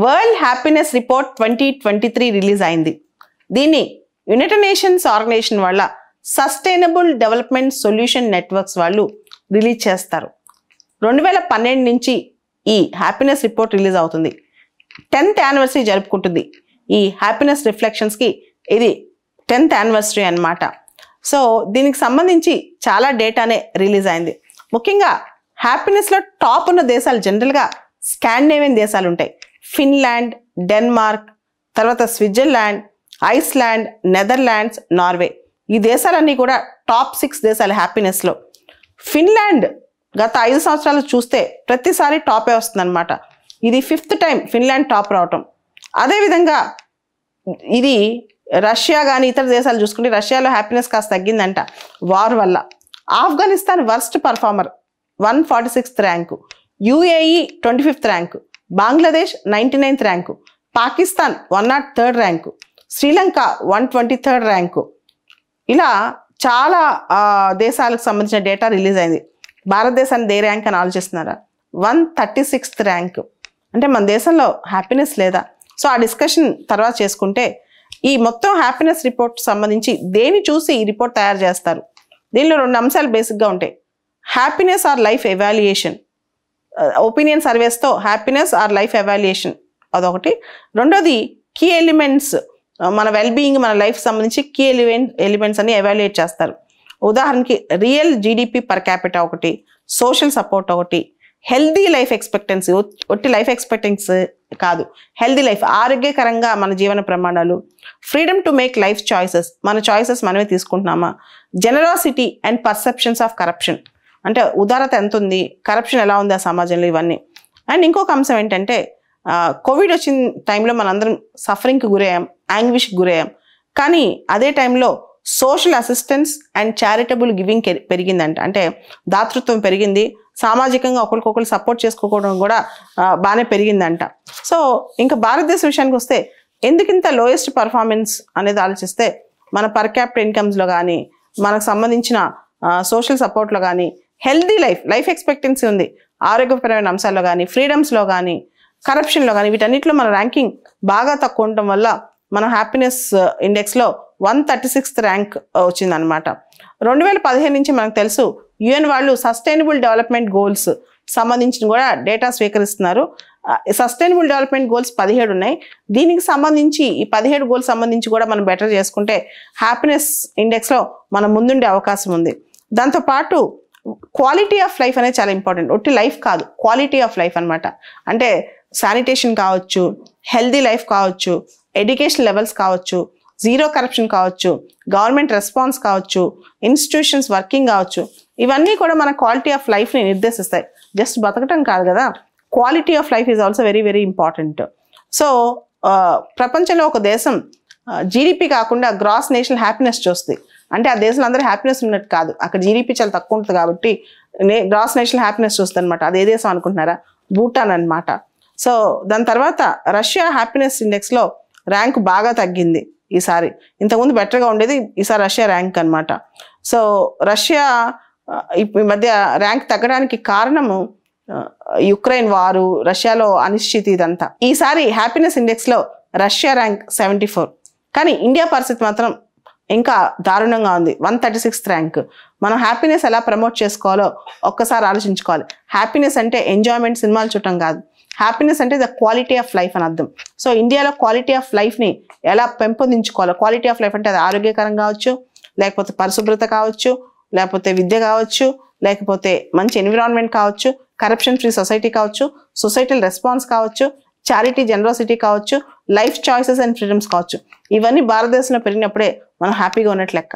World happiness report 2023 release అయింది. దీన్ని United nations organisation వాళ్ళ సస్టైనబుల్ డెవలప్మెంట్ సొల్యూషన్ నెట్వర్క్స్ వాళ్ళు రిలీజ్ చేస్తారు. 2012 నుంచి ఈ హ్యాపీనెస్ రిపోర్ట్ రిలీజ్ అవుతుంది. 10th యానివర్సరీ జరుపుకుంటుంది. ఈ హ్యాపీనెస్ రిఫ్లెక్షన్స్కి ఇది 10th యానివర్సరీ అన్నమాట. సో దీనికి సంబంధించి చాలా డేటానే రిలీజ్ అయింది. ముఖ్యంగా హ్యాపీనెస్లో టాప్ ఉన్న దేశాలు జనరల్గా స్కాండినేవియన్ దేశాలు ఉంటాయి. ఫిన్లాండ్, డెన్మార్క్, తర్వాత స్విట్జర్లాండ్, ఐస్లాండ్, నెదర్లాండ్స్, నార్వే. ఈ దేశాలన్నీ కూడా టాప్ 6 దేశాలు హ్యాపీనెస్లో. ఫిన్లాండ్ గత 5 సంవత్సరాలు చూస్తే ప్రతిసారి టాపే వస్తుందన్నమాట. ఇది 5th టైం ఫిన్లాండ్ టాప్ రావటం. అదేవిధంగా ఇది రష్యా కానీ ఇతర దేశాలు చూసుకుంటే రష్యాలో హ్యాపీనెస్ కాస్త తగ్గిందంట వార్ వల్ల. Afghanistan worst performer 146th rank, UAE 25th rank, Bangladesh 99th rank, Pakistan 103rd rank, Sri Lanka 123rd rank. ఇలా చాలా దేశాలకు సంబంధించిన డేటా రిలీజ్ అయింది. భారతదేశాన్ని ఏ ర్యాంక్ అని ఆలోచిస్తున్నారా? 136th rank. అంటే మన దేశంలో హ్యాపీనెస్ లేదా? సో ఆ డిస్కషన్ తర్వాత చేసుకుంటే ఈ మొత్తం హ్యాపీనెస్ రిపోర్ట్ సంబంధించి దేని చూసి ఈ రిపోర్ట్ తయారు చేస్తారు? దీనిలో 2 అంశాలు బేసిక్గా ఉంటాయి. Happiness or life evaluation, opinion సర్వేస్తో హ్యాపీనెస్ ఆర్ లైఫ్ ఎవాల్యుయేషన్ అదొకటి. రెండోది కీ ఎలిమెంట్స్, మన వెల్బీయింగ్, మన లైఫ్ సంబంధించి కీ ఎలిమెంట్స్ అని ఎవాల్యుయేట్ చేస్తారు. ఉదాహరణకి రియల్ జీడిపి పర్ క్యాపిటా ఒకటి, సోషల్ సపోర్ట్ ఒకటి, హెల్దీ లైఫ్ ఎక్స్పెక్టెన్సీ, ఒట్టి లైఫ్ ఎక్స్పెక్టెన్సీ కాదు, హెల్దీ లైఫ్, ఆరోగ్యకరంగా మన జీవన ప్రమాణాలు, freedom to make life choices, మన చాయిసెస్ మనమే తీసుకుంటున్నామా, generosity and perceptions of corruption, అంటే ఉదారత ఎంత ఉంది, కరప్షన్ ఎలా ఉంది ఆ సమాజంలో, ఇవన్నీ. అండ్ ఇంకొక అంశం ఏంటంటే కోవిడ్ వచ్చిన టైంలో మనందరం సఫరింగ్కి గురయ్యాం, యాంగ్విష్కి గురయ్యాం. కానీ అదే టైంలో social assistance and charitable giving పెరిగిందంట. అంటే దాతృత్వం పెరిగింది, సామాజికంగా ఒకరికొకరు సపోర్ట్ చేసుకోవడం కూడా బాగానే పెరిగిందంట. సో ఇంకా భారతదేశ విషయానికి వస్తే ఎందుకింత లోయెస్ట్ పర్ఫార్మెన్స్ అనేది ఆలోచిస్తే మన పర్ క్యాపిటల్ ఇన్కమ్స్లో కానీ, మనకు సంబంధించిన సోషల్ సపోర్ట్లో కానీ, హెల్దీ లైఫ్ ఎక్స్పెక్టెన్సీ ఉంది, ఆరోగ్యపరమైన అంశాల్లో కానీ, ఫ్రీడమ్స్లో కానీ, కరప్షన్లో కానీ, వీటన్నిటిలో మన ర్యాంకింగ్ బాగా తక్కువ ఉండటం వల్ల మన హ్యాపీనెస్ ఇండెక్స్లో 136th ర్యాంక్ వచ్చిందనమాట. 2015 నుంచి మనకు తెలుసు యుఎన్ వాళ్ళు సస్టైనబుల్ డెవలప్మెంట్ గోల్స్ సంబంధించిన కూడా డేటా స్వీకరిస్తున్నారు. సస్టైనబుల్ డెవలప్మెంట్ గోల్స్ 17 ఉన్నాయి. దీనికి సంబంధించి ఈ 17 గోల్స్ సంబంధించి కూడా మనం బెటర్ చేసుకుంటే హ్యాపీనెస్ ఇండెక్స్లో మనం ముందుండే అవకాశం ఉంది. దాంతోపాటు క్వాలిటీ ఆఫ్ లైఫ్ అనేది చాలా ఇంపార్టెంట్. ఒట్టి లైఫ్ కాదు, క్వాలిటీ ఆఫ్ లైఫ్ అనమాట. అంటే శానిటేషన్ కావచ్చు, హెల్దీ లైఫ్ కావచ్చు, ఎడ్యుకేషన్ లెవెల్స్ కావచ్చు, జీరో కరప్షన్ కావచ్చు, గవర్నమెంట్ రెస్పాన్స్ కావచ్చు, ఇన్స్టిట్యూషన్స్ వర్కింగ్ కావచ్చు, ఇవన్నీ కూడా మన క్వాలిటీ ఆఫ్ లైఫ్ని నిర్దేశిస్తాయి. జస్ట్ బతకటం కాదు కదా, quality of life is also very very important. So ప్రపంచంలో ఒక దేశం జీడిపి కాకుండా గ్రాస్ నేషనల్ హ్యాపీనెస్ చూస్తుంది. అంటే ఆ దేశంలో అందరూ హ్యాపీనెస్ ఉన్నట్టు కాదు, అక్కడ జీడిపి చాలా తక్కువ ఉంటుంది కాబట్టి గ్రాస్ నేషనల్ హ్యాపీనెస్ చూస్తుంది అనమాట. అదే దేశం అనుకుంటున్నారా? భూటాన్ అనమాట. సో దాని తర్వాత రష్యా హ్యాపీనెస్ ఇండెక్స్లో ర్యాంక్ బాగా తగ్గింది ఈసారి. ఇంతకుముందు బెటర్గా ఉండేది, ఈసారి రష్యా ర్యాంక్ అనమాట. సో రష్యా ఈ మధ్య ర్యాంక్ తగ్గడానికి కారణము యుక్రెయిన్ వారు, రష్యాలో అనిశ్చితి, ఇదంతా. ఈసారి హ్యాపీనెస్ ఇండెక్స్లో రష్యా ర్యాంక్ 74. కానీ ఇండియా పరిస్థితి మాత్రం ఇంకా దారుణంగా ఉంది, 136th ర్యాంక్. మనం హ్యాపీనెస్ ఎలా ప్రమోట్ చేసుకోవాలో ఒక్కసారి ఆలోచించుకోవాలి. హ్యాపీనెస్ అంటే ఎంజాయ్మెంట్, సినిమాలు చూడటం కాదు. హ్యాపీనెస్ అంటే ద క్వాలిటీ ఆఫ్ లైఫ్ అని అర్థం. సో ఇండియాలో క్వాలిటీ ఆఫ్ లైఫ్ని ఎలా పెంపొందించుకోవాలో, క్వాలిటీ ఆఫ్ లైఫ్ అంటే అది ఆరోగ్యకరం కావచ్చు, లేకపోతే పరిశుభ్రత కావచ్చు, లేకపోతే విద్య కావచ్చు, లేకపోతే మంచి ఎన్విరాన్మెంట్ కావచ్చు, కరప్షన్ ఫ్రీ సొసైటీ కావచ్చు, సొసైటల్ రెస్పాన్స్ కావచ్చు, చారిటీ, జనరాసిటీ కావచ్చు, లైఫ్ చాయిసెస్ అండ్ ఫ్రీడమ్స్ కావచ్చు. ఇవన్నీ భారతదేశంలో పెరిగినప్పుడే మనం హ్యాపీగా ఉన్నట్లు లెక్క.